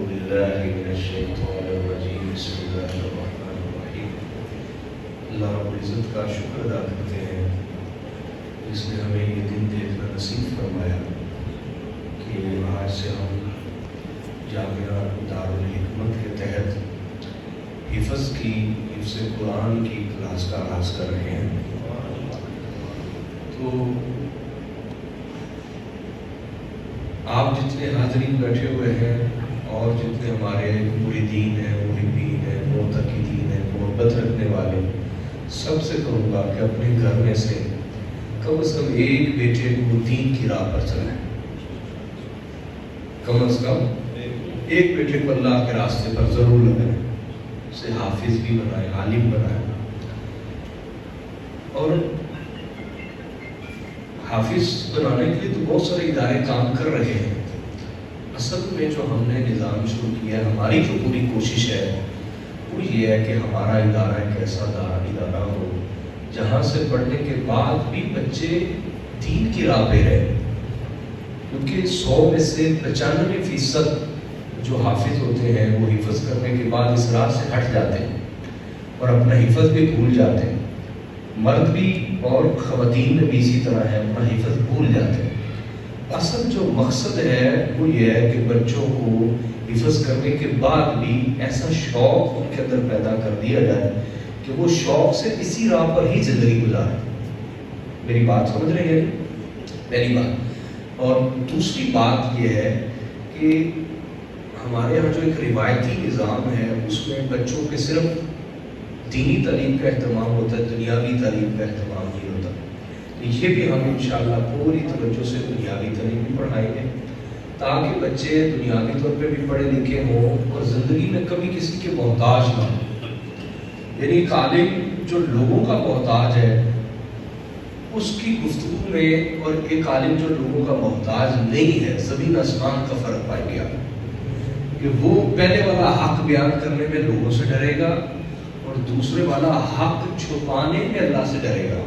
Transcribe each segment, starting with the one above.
باللہ من الشیطان الرجیم بسم اللہ الرحمن الرحیم۔ اللہ رب العزت کا شکر ادا کرتے ہیں جس نے ہمیں یہ دن دیکھنا نصیب فرمایا کہ آج سے ہم جامعہ دارالحکمت کے تحت حفظ قرآن کی کلاس کا آغاز کر رہے ہیں۔ تو آپ جتنے حاضرین بیٹھے ہوئے ہیں اور جتنے ہمارے مریدین ہیں، محبین ہیں، معتقدین ہیں، محبت رکھنے والے، سب سے کہوں گا کہ اپنے گھر میں سے کم از کم ایک بیٹے کو دین کی راہ پر چلائیں۔ کم از کم ایک بیٹے کو اللہ کے راستے پر ضرور لگائیں، اسے حافظ بھی بنائیں، عالم بنائیں۔ اور حافظ بنانے کے لیے تو بہت سارے ادارے کام کر رہے ہیں۔ اصل میں جو ہم نے نظام شروع کیا ہے، ہماری جو پوری کوشش ہے وہ یہ ہے کہ ہمارا ادارہ ایک ایسا ادارہ ہو جہاں سے پڑھنے کے بعد بھی بچے دین کی راہ پہ رہیں، کیونکہ 100 میں سے 95% جو حافظ ہوتے ہیں وہ حفظ کرنے کے بعد اس راہ سے ہٹ جاتے ہیں اور اپنا حفظ بھی بھول جاتے ہیں۔ مرد بھی اور خواتین میں بھی اسی طرح ہے، اپنا حفظ بھول جاتے ہیں۔ اصل جو مقصد ہے وہ یہ ہے کہ بچوں کو حفظ کرنے کے بعد بھی ایسا شوق ان کے اندر پیدا کر دیا جائے کہ وہ شوق سے اسی راہ پر ہی زندگی گزارے۔ میری بات سمجھ رہے ہیں؟ پہلی بات۔ اور دوسری بات یہ ہے کہ ہمارے یہاں جو ایک روایتی نظام ہے اس میں بچوں کے صرف دینی تعلیم کا اہتمام ہوتا ہے، دنیاوی تعلیم کا اہتمام نہیں ہوتا۔ یہ بھی ہم انشاءاللہ پوری توجہ سے دنیاوی تعلیم بھی پڑھائیں گے تاکہ بچے دنیاوی طور پہ بھی پڑھے لکھے ہوں اور زندگی میں کبھی کسی کے محتاج نہ ہوں۔ یعنی عالم جو لوگوں کا محتاج ہے اس کی گفتگو میں، اور ایک عالم جو لوگوں کا محتاج نہیں ہے، زمین آسمان کا فرق پائے گا کہ وہ پہلے والا حق بیان کرنے میں لوگوں سے ڈرے گا اور دوسرے والا حق چھپانے میں اللہ سے ڈرے گا۔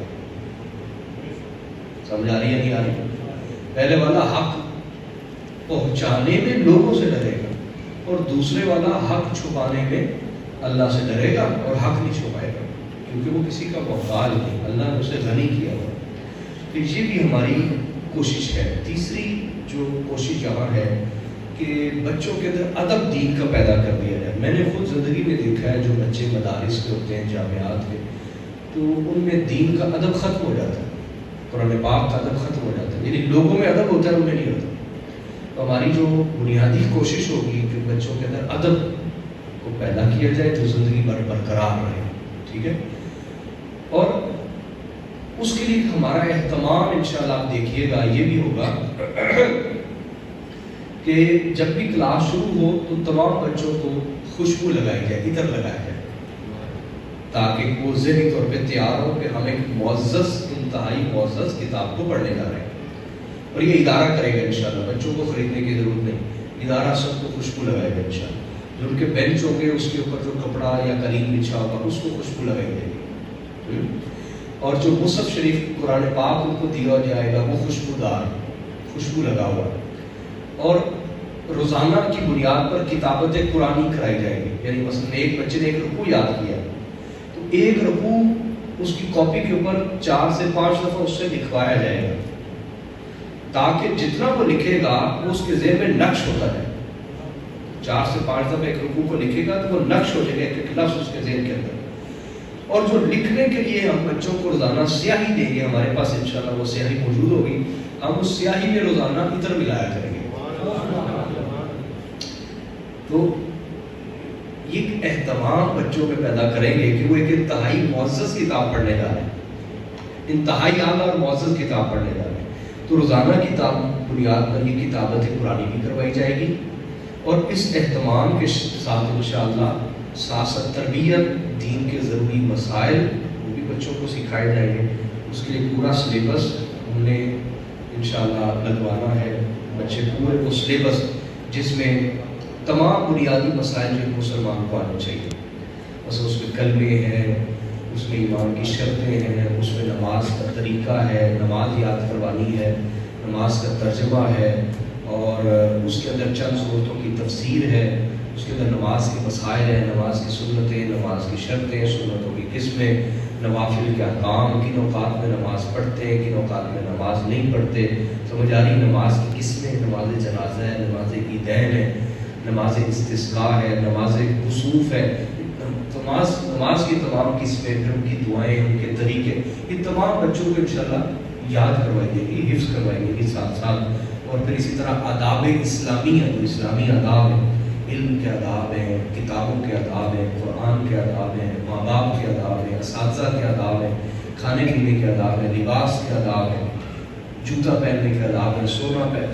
سمجھ آ رہی ہے نہیں آ رہی؟ پہلے والا حق پہنچانے میں لوگوں سے ڈرے گا اور دوسرے والا حق چھپانے میں اللہ سے ڈرے گا اور حق نہیں چھپائے گا، کیونکہ وہ کسی کا محتاج نہیں، اللہ نے اسے غنی کیا ہوا۔ تو یہ بھی ہماری کوشش ہے۔ تیسری جو کوشش یہاں ہے کہ بچوں کے اندر ادب دین کا پیدا کر دیا جائے۔ میں نے خود زندگی میں دیکھا ہے جو بچے مدارس کے ہوتے ہیں، جامعات کے، تو ان میں دین کا ادب ختم ہو جاتا ہے، قرآن پاک کا ادب ختم ہو جاتا ہے، یعنی لوگوں میں ادب ہوتا ہے، ان میں نہیں ہوتا۔ تو ہماری جو بنیادی کوشش ہوگی کہ بچوں کے اندر ادب کو پیدا کیا جائے جو زندگی بھر برقرار رہے، ٹھیک ہے؟ اور اس کے لیے ہمارا اہتمام انشاءاللہ آپ دیکھیے گا یہ بھی ہوگا کہ جب بھی کلاس شروع ہو تو تمام بچوں کو خوشبو لگائی جائے، عطر لگایا جائے، تاکہ وہ ذہنی طور پہ تیار ہو کہ ہم ایک معزز، انتہائی معزز کتاب کو پڑھنے جا رہے ہیں۔ اور یہ ادارہ کرے گا انشاءاللہ، بچوں کو خریدنے کی ضرورت نہیں، ادارہ سب کو خوشبو لگائے گا انشاءاللہ۔ جو ان کے بینچ ہوں گے اس کے اوپر جو کپڑا یا قلم بچھا ہوگا اس کو خوشبو لگائی جائے گی، اور جو مصحف شریف قرآن پاک ان کو دیا جائے گا وہ خوشبو لگا ہوا، اور روزانہ کی بنیاد پر کتابت قرآنی کرائی جائے گی۔ یعنی مثلا ایک بچے نے ایک رکوع یاد کیا تو ایک رکوع اس کی کاپی کے اوپر 4 سے 5 دفعہ اس سے لکھوایا جائے گا، تاکہ جتنا وہ لکھے گا وہ اس کے ذہن میں نقش ہوتا ہے۔ 4 سے 5 دفعہ ایک رکوع کو لکھے گا تو وہ نقش ہو جائے گا، ایک لفظ اس کے ذہن کے اندر۔ اور جو لکھنے کے لیے ہم بچوں کو روزانہ سیاہی دیں گے، ہمارے پاس انشاءاللہ وہ سیاہی موجود ہوگی، ہم اس سیاہی میں روزانہ عطر ملایا کریں گے۔ تو یہ اہتمام بچوں میں پیدا کریں گے کہ وہ ایک انتہائی معزز کتاب پڑھنے جا رہے ہیں، انتہائی اعلیٰ اور معزز کتاب پڑھنے جا رہے ہیں۔ تو روزانہ کتاب بنیاد پر یہ کتابت قرآنی بھی کروائی جائے گی، اور اس اہتمام کے ساتھ انشاءاللہ سیاست، تربیت، دین کے ضروری مسائل وہ بھی بچوں کو سکھائے جائیں گے۔ اس کے لیے پورا سلیبس ہم نے انشاءاللہ لگوانا ہے، بچے پورے وہ سلیبس جس میں تمام بنیادی مسائل جو مسلمان کو آنے چاہیے، بس اس میں کلمے ہیں، اس میں ایمان کی شرطیں ہیں، اس میں نماز کا طریقہ ہے، نماز یاد کروانی ہے، نماز کا ترجمہ ہے، اور اس کے اندر چند صورتوں کی تفسیر ہے، اس کے اندر نماز کے مسائل ہیں، نماز کی سنتیں، نماز کی شرطیں، سنتوں کی قسمیں، نوافل کے احکام، کن اوقات میں نماز پڑھتے ہیں، کن اوقات میں نماز نہیں پڑھتے، سمجھ آ رہی نماز کی قسمیں، نماز جنازہ ہے، نماز عیدین ہے، نماز استسقاء ہے، نماز کسوف ہے، نماز کی تمام قسمیں، پھر ان کی دعائیں، ان کے طریقے، یہ تمام بچوں کو انشاءاللہ یاد کروائیے گی، حفظ کروائیے گی ساتھ ساتھ. اور پھر اسی طرح آداب اسلامی ہے، جو اسلامی آداب ہیں، علم کے آداب ہیں، کتابوں کے آداب ہیں، قرآن کے آداب ہیں، ماں باپ کے آداب ہیں، اساتذہ کے آداب ہیں، کھانے پینے کے آداب ہیں، لباس کے آداب ہیں، جوتا پہننے کے آداب ہیں،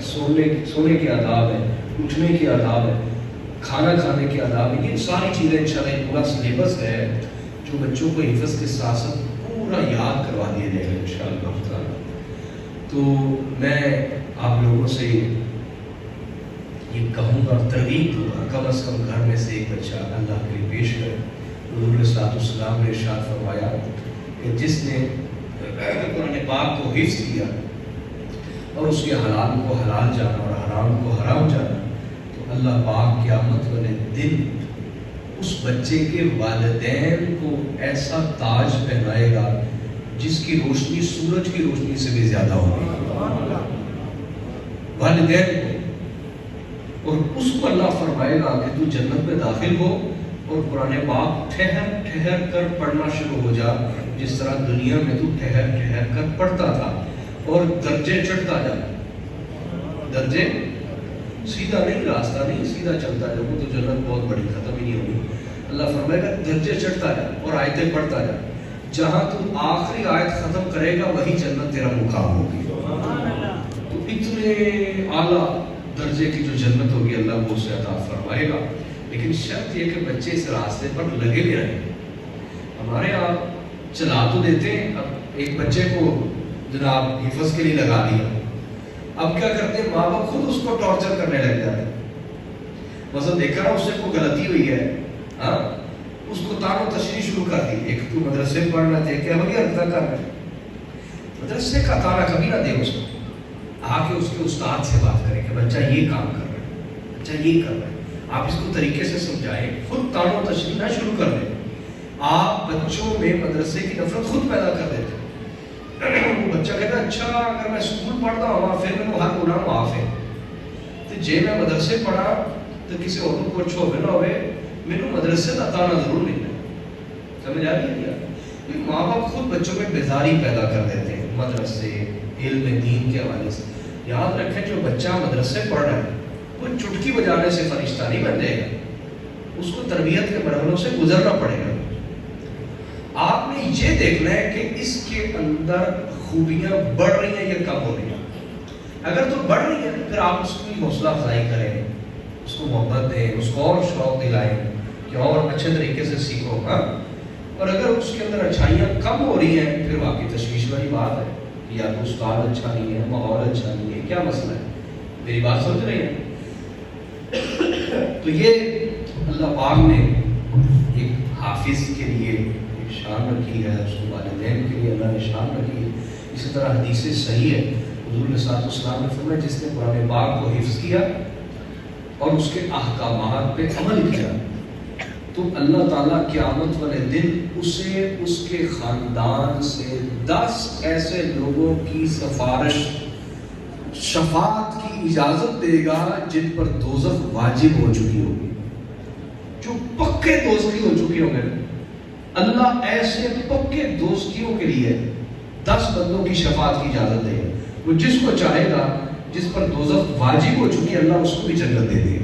سونے کے آداب ہیں، اٹھنے کے آداب ہیں، کھانا کھانے کے آداب ہیں. یہ ساری چیزیں انشاءاللہ ایک پورا سلیبس ہے جو بچوں کو حفظ کے ساتھ ساتھ پورا یاد کروا دیا جائے گا انشاءاللہ تعالیٰ. تو میں آپ لوگوں سے یہ کہوں گا، ترغیب دوں گا، کم از کم گھر میں سے ایک بچہ اللہ کے لیے پیش کرے. حضور علیہ الصلوۃ والسلام نے ارشاد فرمایا کہ جس نے قرآن پاک کو حفظ کیا اور اس کے حلال کو حلال جانا اور حرام کو حرام جانا، تو اللہ پاک قیامت والے دن اس بچے کے والدین کو ایسا تاج پہنائے گا جس کی روشنی سورج کی روشنی سے بھی زیادہ ہوگی. والدین کو، اور اس کو اللہ فرمائے گا کہ تو جنت میں داخل ہو اور قرآن پاک ٹھہر ٹھہر کر پڑھنا شروع ہو جا، جس طرح دنیا میں تو ٹھہر ٹھہر کر پڑھتا تھا، اور درجے چڑھتا جا. درجے سیدھا نہیں، راستہ نہیں، سیدھا چلتا جا، وہ تو جنت بہت بڑی ختم ہی نہیں ہوگی. اللہ فرمائے گا درجے چڑھتا جا اور آیتیں پڑھتا جا، جہاں تو آخری آیت ختم کرے گا وہی جنت تیرا مقام ہوگی. تو اتنے اعلیٰ درجے کی جو جنت ہوگی اللہ وہ اسے عطا فرمائے گا. لیکن شرط یہ کہ بچے اس راستے پر لگے بھی رہیں. ہمارے یہاں چلا تو دیتے ہیں، اب ایک بچے کو جناب حفظ کے لیے لگا دیا، اب کیا کرتے ہیں ماں باپ خود اس کو ٹارچر کرنے لگ جاتے ہیں. مثلا دیکھا نا اس سے کوئی غلطی ہوئی ہے، ہاں اس کو تان و تشریح شروع کر دی. ایک تو مدرسے میں پڑھنا تھے، کیا بھائی اردا کر رہے ہیں، مدرسے کا تانا کبھی نہ دے. اس کو آ کے اس کے استاد سے بات کریں کہ بچہ یہ کام کر رہا ہے، بچہ یہ کر رہا ہے، آپ اس کو طریقے سے سمجھائیں. خود تان و تشریح نہ شروع کر دیں. آپ بچوں میں مدرسے کی نفرت خود پیدا کر دیتے. وہ بچہ کہتا ہے اچھا اگر میں اسکول پڑھتا ہوں پھر میں ہر گناہ معاف ہے، تو جے میں مدرسے پڑھا تو کسی اور کو اچھا ہوئے نہ ہوئے، میرے مدرسے کا تانا ضرور نہیں ہے. سمجھ آ رہی ہے؟ ماں باپ خود بچوں میں بیزاری پیدا کر دیتے ہیں مدرسے، علم دین کے حوالے سے. یاد رکھیں جو بچہ مدرسے پڑھ رہا ہے وہ چٹکی بجانے سے فرشتہ نہیں بن جائے گا، اس کو تربیت کے مرحلوں سے گزرنا پڑے گا. آپ نے یہ دیکھنا ہے کہ اس کے اندر خوبیاں بڑھ رہی ہیں یا کم ہو رہی ہیں. اگر تو بڑھ رہی ہیں پھر آپ اس کی حوصلہ افزائی کریں، اس کو محبت دیں، اس کو اور شوق دلائیں کہ اور اچھے طریقے سے سیکھو. ہاں، اور اگر اس کے اندر اچھائیاں کم ہو رہی ہیں پھر واقعی تشویش والی بات ہے، یا تو استاد اچھا نہیں ہے، ماحول اچھا نہیں ہے، کیا مسئلہ ہے؟ میری بات سمجھ رہی ہیں؟ تو یہ اللہ پاک نے ایک حافظ کے لیے ایک شان رکھی ہے، اس کو والدین کے لیے اللہ نے شان رکھی ہے. اسی طرح حدیث صحیح ہے، حضور علیہ الصلوۃ والسلام نے فرمایا جس نے قرآن پاک کو حفظ کیا اور اس کے احکامات پہ عمل کیا تو اللہ تعالیٰ قیامت والے دن اسے اس کے خاندان سے 10 ایسے لوگوں کی سفارش شفاعت کی اجازت دے گا جن پر دوزخ واجب ہو چکی ہوگی، جو پکے دوزخی ہو چکے ہوں گے. اللہ ایسے پکے دوزخیوں کے لیے 10 بندوں کی شفاعت کی اجازت دے گا. وہ جس کو چاہے گا، جس پر دوزخ واجب ہو چکی ہے، اللہ اس کو بھی جنت دے دے گا.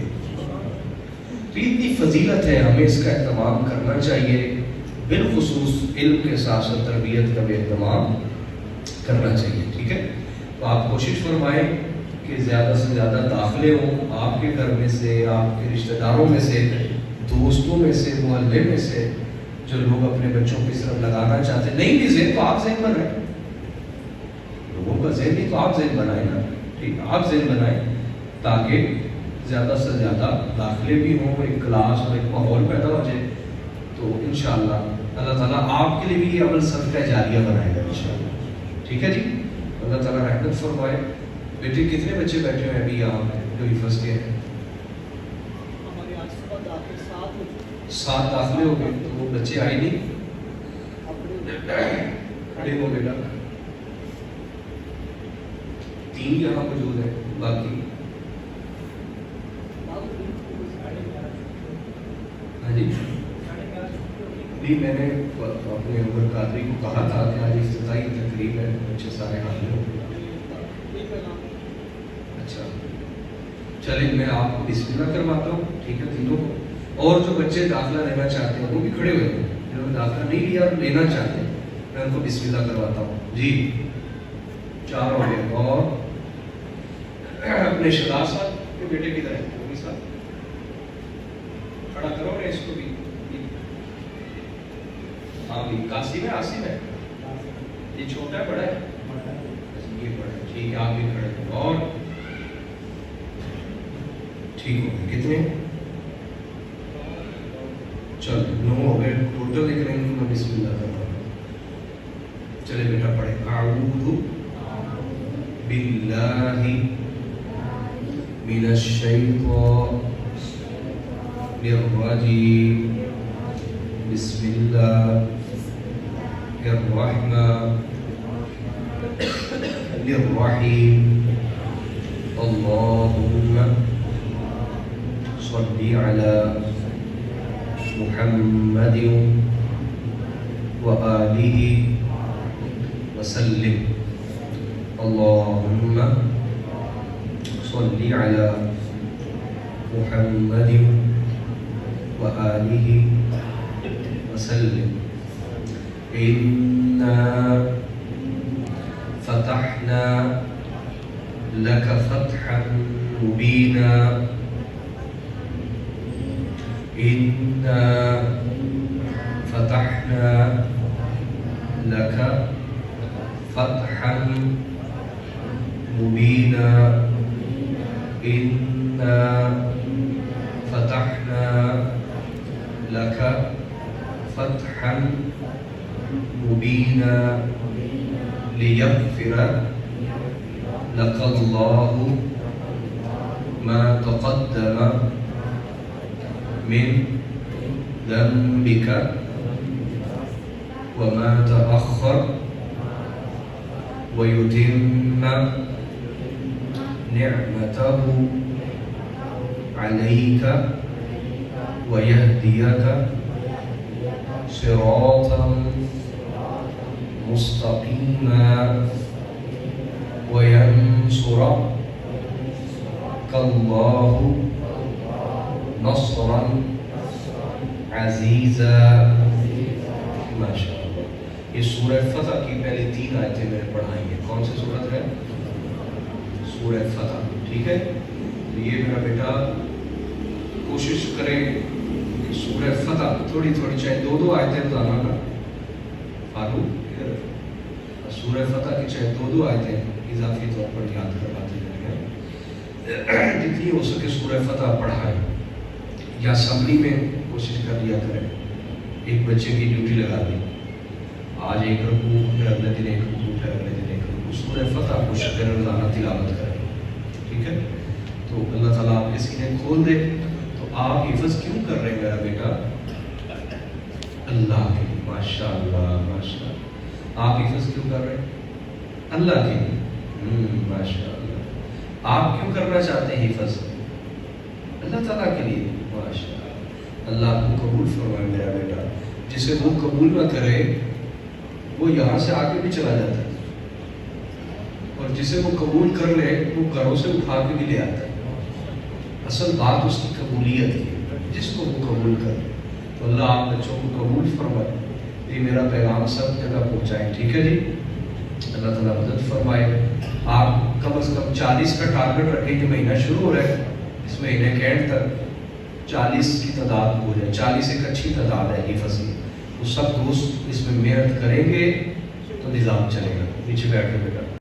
تو اتنی فضیلت ہے، ہمیں اس کا اہتمام کرنا چاہیے. بالخصوص علم کے ساتھ ساتھ تربیت کا بھی اہتمام کرنا چاہیے. ٹھیک ہے، تو آپ کوشش فرمائیں کہ زیادہ سے زیادہ داخلے ہوں آپ کے گھر میں سے، آپ کے رشتہ داروں میں سے، دوستوں میں سے، محلے میں سے، جو لوگ اپنے بچوں کی طرف لگانا چاہتے ہیں. نہیں بھی ذہن تو آپ ذہن بنائیں، لوگوں کا ذہن نہیں تو آپ ذہن بنائیں نا. ٹھیک، آپ ذہن بنائیں تاکہ زیادہ سے زیادہ داخلے بھی ہوں، ایک کلاس اور ایک ماحول پیدا ہو جائے. تو انشاءاللہ اللہ تعالیٰ آپ کے لیے بھی یہ عمل صدقہ جاریہ بنائے گا انشاءاللہ. ٹھیک ہے جی، اللہ تعالیٰ رحمت فرمائے. بیٹے کتنے بچے بیٹھے ہوئے ابھی یہاں پہ جو حفظ کے ہیں؟ ہمارے آج صبح داخل 7 داخلے ہو گئے، تو وہ بچے آئے نہیں؟ کھڑے ہو بیٹا، 3 یہاں موجود ہیں، باقی ہاں جی نہیں، میں نے اپنے عمر قادری کو کہا تھا کہ آج افتتاحی تقریب ہے، بچے سارے حاضر ہو گئے۔ اچھا چلیں، میں آپ کو بسم اللہ کرواتا ہوں، ٹھیک ہے تینوں کو، اور جو بچے داخلہ لینا چاہتے ہیں وہ بھی کھڑے ہوئے ہیں، جنہوں نے داخلہ نہیں لیا اور لینا چاہتے ہیں، میں ان کو بسم اللہ کرواتا ہوں۔ جی 4 ہو گئے، اور اپنے شہزاد صاحب کے بیٹے کدھر ہیں؟ وہ بھی ساتھ کھڑا کرو نا اس کو بھی۔ ہاں بھی قاسم ہے، عاصم ہے، یہ چھوٹا ہے بڑا ہے؟ یہ بڑا ہے، ٹھیک ہے، آپ بھی کھڑے ہیں، اور ٹھیک ہو گئے کتنے؟ چل 9 ہو گئے ٹوٹل، لیکن ان کو میں بسم اللہ کرتا ہوں۔ چلے بیٹا پڑھے، اعوذ باللہ من الشیطان الرجیم، بسم اللہ الرحمن الرحیم، اللہم صل علی محمد وآلہ وسلم، اللہم صل علی محمد وآلہ وسلم، إنا فتحنا لك فتحا مبينا، إنا فتحنا لك فتحا مبينا، إنا فتحنا لك فتحا مبينا، ليغفر لك الله ما تقدم من ذنبك وما تأخر، ويتم نعمته عليك ويهديك صراطا مستقيما، وينصرك الله نصرا عزيزا۔ ماشاء اللہ، یہ سورہ فتح کی پہلی 3 آیتیں میں نے پڑھائی ہیں۔ کون سی سورت ہے؟ سورہ فتح، ٹھیک ہے؟ تو یہ میرا بیٹا کوشش کریں کہ سورہ فتح تھوڑی تھوڑی، چاہے 2 آیتیں روزانہ نا فاروق، سورہ فتح کی چاہے 2 آیتیں اضافی طور پر یاد کرواتے رہیں، جتنی ہو سکے سورہ فتح پڑھائیں، یا اسمبلی میں کوشش کر لیا کریں، ایک بچے کی ڈیوٹی لگا دی، آج 1 رکوع، پھر اگلے دن 1 رکوع، پھر اگلے دن 1 رکوع، سورہ فتح کوشش کریں روزانہ تلاوت کریں، ٹھیک ہے؟ تو اللہ تعالیٰ آپ کے سینے کھول دے۔ تو آپ حفظ کیوں کر رہے ہیں میرا بیٹا؟ اللہ کے، ماشاء اللہ ماشاء اللہ، آپ حفظ کیوں کر رہے ہیں؟ اللہ کے، ماشاء اللہ۔ آپ کیوں کرنا چاہتے ہیں حفظ؟ اللہ تعالیٰ کے لیے، ماشاء اللہ۔ اللہ کو قبول فرمائے میرا بیٹا، جسے وہ قبول نہ کرے وہ یہاں سے آگے بھی چلا جاتا ہے، اور جسے وہ قبول کر لے وہ گھروں سے اٹھا کے بھی لے آتا ہے۔ اصل بات اس کی قبولیت کی ہے، جس کو وہ قبول کر لے۔ تو اللہ آپ بچوں کو قبول فرمائے، یہ میرا پیغام سب جگہ پہنچائیں، ٹھیک ہے جی؟ اللہ تعالیٰ مدد فرمائے۔ آپ کم از کم 40 کا ٹارگٹ رکھیں، یہ مہینہ شروع ہو رہا ہے، اس مہینے کے اینڈ تک 40 کی تعداد ہو جائے، 40 ایک اچھی تعداد ہے حفظ کی، تو سب دوست اس میں محنت کریں گے تو نظام چلے گا۔ نیچے بیٹھ کے بیٹا۔